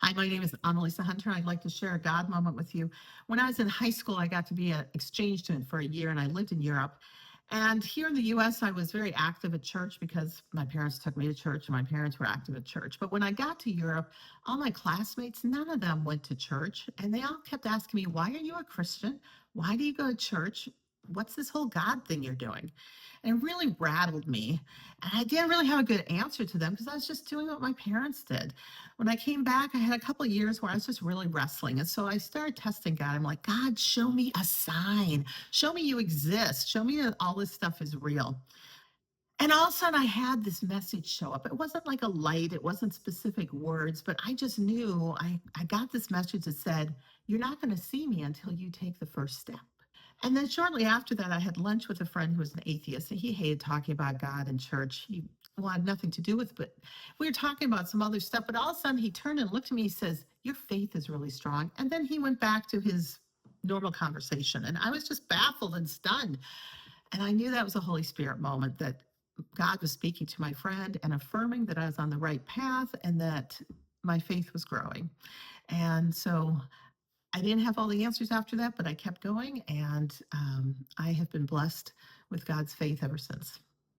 Hi, my name is Annalisa Hunter. I'd like to share a God moment with you. When I was in high school, I got to be an exchange student for a year and I lived in Europe. And here in the US, I was very active at church because my parents took me to church and my parents were active at church. But when I got to Europe, all my classmates, none of them went to church. And they all kept asking me, "Why are you a Christian? Why do you go to church? What's this whole God thing you're doing?" And it really rattled me. And I didn't really have a good answer to them because I was just doing what my parents did. When I came back, I had a couple of years where I was just really wrestling. And so I started testing God. I'm like, "God, show me a sign. Show me you exist. Show me that all this stuff is real." And all of a sudden, I had this message show up. It wasn't like a light, it wasn't specific words, but I just knew I got this message that said, "You're not going to see me until you take the first step." And then shortly after that, I had lunch with a friend who was an atheist, and he hated talking about God and church. He wanted nothing to do with it. But we were talking about some other stuff. But all of a sudden, he turned and looked at me. He says, "Your faith is really strong." And then he went back to his normal conversation. And I was just baffled and stunned. And I knew that was a Holy Spirit moment that God was speaking to my friend and affirming that I was on the right path and that my faith was growing. And so I didn't have all the answers after that, but I kept going, and I have been blessed with God's faith ever since.